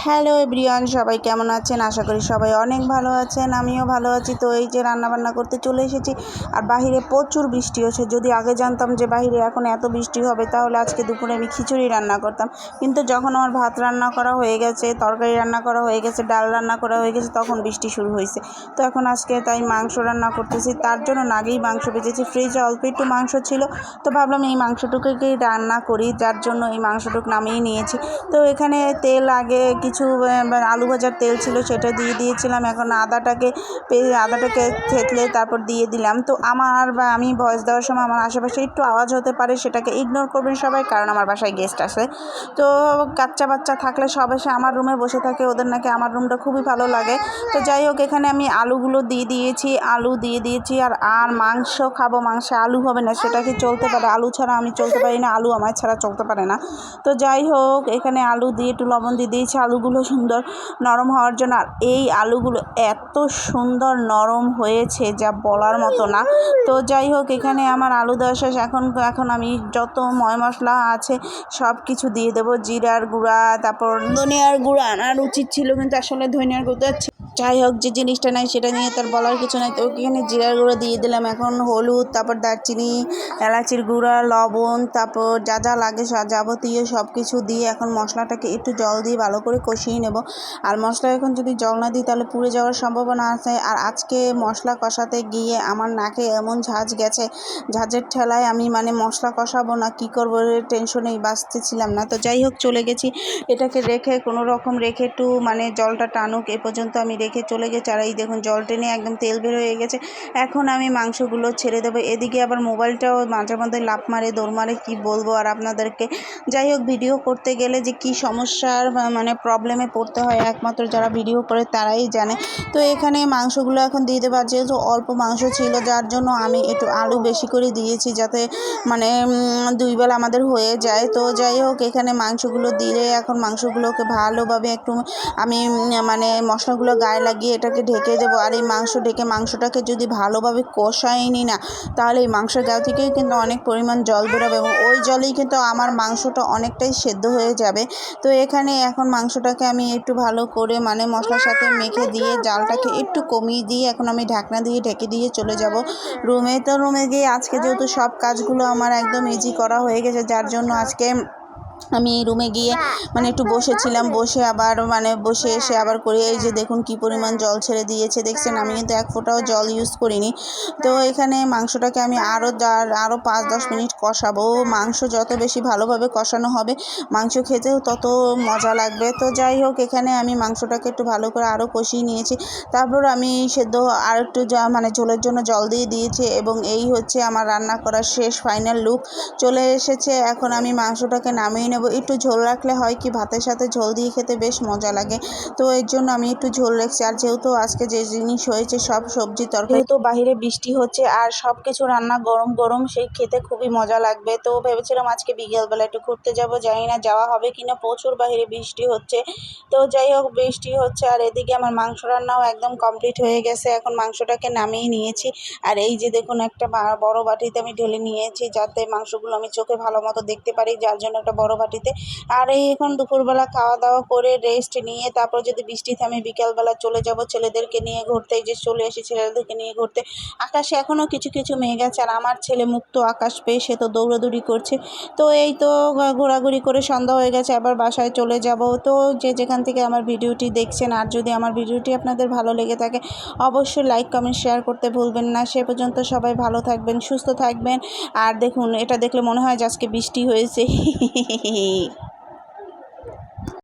Hello everyone, সবাই কেমন আছেন? আশা করি সবাই অনেক ভালো আছেন, আমিও ভালো আছি। তো এই যে রান্নাবান্না করতে চলে এসেছি, আর বাহিরে প্রচুর বৃষ্টি হচ্ছে। যদি আগে জানতাম যে বাহিরে এখন এত বৃষ্টি হবে, তাহলে আজকে দুপুরে আমি খিচুড়ি রান্না করতাম। কিন্তু যখন আমার ভাত রান্না করা হয়ে গেছে, তরকারি রান্না করা হয়ে গেছে, ডাল রান্না করা হয়ে গেছে, তখন বৃষ্টি শুরু হয়েছে। তো এখন আজকে তাই মাংস রান্না করতেছি। তার জন্য আগেই মাংস ভেজেছি, ফ্রিজে অল্প একটু মাংস ছিল, তো ভাবলাম এই মাংসটুকুকেই রান্না করি, যার জন্য এই মাংসটুকু নামিয়ে নিয়েছি। তো এখানে তেল আগে কিছু আলু ভাজার তেল ছিল, সেটা দিয়ে দিয়েছিলাম। এখন আদাটাকে থেতলে তারপর দিয়ে দিলাম। তো আমি ভয়েস দেওয়ার সময় আমার আশেপাশে একটু আওয়াজ হতে পারে, সেটাকে ইগনোর করবেন সবাই, কারণ আমার বাসায় গেস্ট আসে। তো বাচ্চা থাকলে সব এসে আমার রুমে বসে থাকে, ওদের নাকি আমার রুমটা খুবই ভালো লাগে। তো যাই হোক, এখানে আমি আলু দিয়ে দিয়েছি। আর মাংস খাবো, মাংসে আলু হবে না, সেটা কি চলতে পারে? আলু ছাড়া আমি চলতে পারি না, আলু আমার ছাড়া চলতে পারে না। তো যাই হোক, এখানে আলু দিয়ে একটু লবণ দিয়ে দিয়েছি আলুগুলো সুন্দর নরম হওয়ার জন্য। আর এই আলুগুলো এত সুন্দর নরম হয়েছে যা বলার মতো না। তো যাই হোক, এখানে আমার আলু দেওয়া শেষ। এখন আমি যত ময় মশলা আছে সব কিছু দিয়ে দেবো। জিরার গুঁড়া, তারপর ধনিয়ার গুঁড়া আনার উচিত ছিল, কিন্তু আসলে ধনিয়ার গুঁড়া যাই হোক, যে জিনিসটা নাই সেটা নিয়ে তার বলার কিছু নাই। তো এখানে জিরার গুঁড়ো দিয়ে দিলাম। এখন হলুদ, তারপর দারচিনি, এলাচির গুঁড়া, লবণ, তারপর যা যা লাগে যাবতীয় সব কিছু দিয়ে এখন মশলাটাকে একটু জল দিয়ে ভালো করে কষিয়ে নেব। আর মশলা এখন যদি জল না দিই তাহলে পুড়ে যাওয়ার সম্ভাবনা আছে। আর আজকে মশলা কষাতে গিয়ে আমার নাকে এমন ঝাঁজ গেছে, ঝাঁঝের ঠেলায় আমি মশলা কষাবো না কী করবো টেনশনেই বাঁচতেছিলাম না। তো যাই হোক, চলে গেছি। এটাকে রেখে কোনো রকম রেখে একটু জলটা টানুক এ পর্যন্ত আমি রেখে চলে গেছি। আর এই দেখুন, জল টেনে একদম তেল বের হয়ে গেছে। এখন আমি মাংসগুলো ছেড়ে দেবো। এদিকে আবার মোবাইলটাও মাঝে মধ্যে লাফ মারে, দৌড় মারে, কী বলবো আর আপনাদেরকে। যাই হোক, ভিডিও করতে গেলে যে কী সমস্যার প্রবলেমে পড়তে হয় একমাত্র যারা ভিডিও করে তারাই জানে। তো এখানে মাংসগুলো এখন দিয়ে দেবো। আর যেহেতু অল্প মাংস ছিল, যার জন্য আমি একটু আলু বেশি করে দিয়েছি, যাতে দুই বেলা আমাদের হয়ে যায়। তো যাই হোক, এখানে মাংসগুলো দিয়ে এখন মাংসগুলোকে ভালোভাবে একটু আমি মশলাগুলো গায়ে লাগিয়ে এটাকে ঢেকে দেবো। আর এই মাংসটাকে যদি ভালোভাবে কষাইনি না, তাহলে এই মাংসের গায়ে থেকেই কিন্তু অনেক পরিমাণ জল বেরোবে, এবং ওই জলেই কিন্তু আমার মাংসটা অনেকটাই সেদ্ধ হয়ে যাবে। তো এখানে এখন মাংসটাকে আমি একটু ভালো করে মশলার সাথে মেখে দিয়ে জালটাকে একটু কমিয়ে দিয়ে এখন আমি ঢাকনা দিয়ে ঢেকে দিয়ে চলে যাব রুমে। তো রুমে গিয়ে আজকে যেহেতু সব কাজগুলো আমার একদম ইজি করা হয়ে গেছে, যার জন্য আজকে আমি রুমে গিয়ে একটু বসেছিলাম, বসে এসে আবার করি। এই যে দেখুন কি পরিমাণ জল ছেড়ে দিয়েছে, দেখছেন? আমি কিন্তু এক ফোঁটাও জল ইউজ করিনি। তো এখানে মাংসটাকে আমি আরও 5-10 মিনিট কষাবো। মাংস যত বেশি ভালোভাবে কষানো হবে, মাংস খেতেও তত মজা লাগবে। তো যাই হোক, এখানে আমি মাংসটাকে একটু ভালো করে আরও কষিয়ে নিয়েছি। তারপর আমি সেদ্ধ আর একটু ঝোলের জন্য জল দিয়ে দিয়েছি, এবং এই হচ্ছে আমার রান্না করার শেষ ফাইনাল লুক চলে এসেছে। এখন আমি মাংসটাকে নামিয়ে নেব। একটু ঝোল রাখলে হয় কি, ভাতের সাথে ঝোল দিয়ে খেতে বেশ মজা লাগে। তো এর জন্য আমি একটু ঝোল রেখেছি। আর যেহেতু আজকে যে জিনিস হয়েছে সব সবজি তরকারি, তো বাইরে বৃষ্টি হচ্ছে আর সব কিছু রান্না গরম গরম, সেই খেতে খুবই মজা লাগবে। তো ভেবেছিলাম আজকে বিকেলবেলা একটু ঘুরতে যাব, জানি না যাওয়া হবে কিনা, প্রচুর বাইরে বৃষ্টি হচ্ছে। তো যাই হোক, বৃষ্টি হচ্ছে। আর এদিকে আমার মাংস রান্নাও একদম কমপ্লিট হয়ে গেছে। এখন মাংসটাকে নামিয়ে নিয়েছি। আর এই যে দেখুন, একটা বড় বাটিতে আমি ঢেলে নিয়েছি, যাতে মাংসগুলো আমি চোখে ভালো মতো দেখতে পারি, যার জন্য একটা বড় বাটিতে। আর এই এখন দুপুরবেলা খাওয়া দাওয়া করে রেস্ট নিয়ে তারপর যদি বৃষ্টি থামে বিকালবেলা চলে যাব ছেলেদেরকে নিয়ে ঘুরতে। এই যে চলে এসে ছেলেদেরকে নিয়ে ঘুরতে। আকাশে এখনও কিছু কিছু মেঘ আছে, আর আমার ছেলে মুক্ত আকাশ পেয়ে সে তো দৌড়াদৌড়ি করছে। তো এই তো ঘোরাঘুরি করে সন্ধ্যা হয়ে গেছে, আবার বাসায় চলে যাব। তো যে যেখান থেকে আমার ভিডিওটি দেখছেন, আর যদি আমার ভিডিওটি আপনাদের ভালো লেগে থাকে, অবশ্যই লাইক কমেন্ট শেয়ার করতে ভুলবেন না। সে পর্যন্ত সবাই ভালো থাকবেন, সুস্থ থাকবেন। আর দেখুন, এটা দেখলে মনে হয় যে আজকে বৃষ্টি হয়েছে।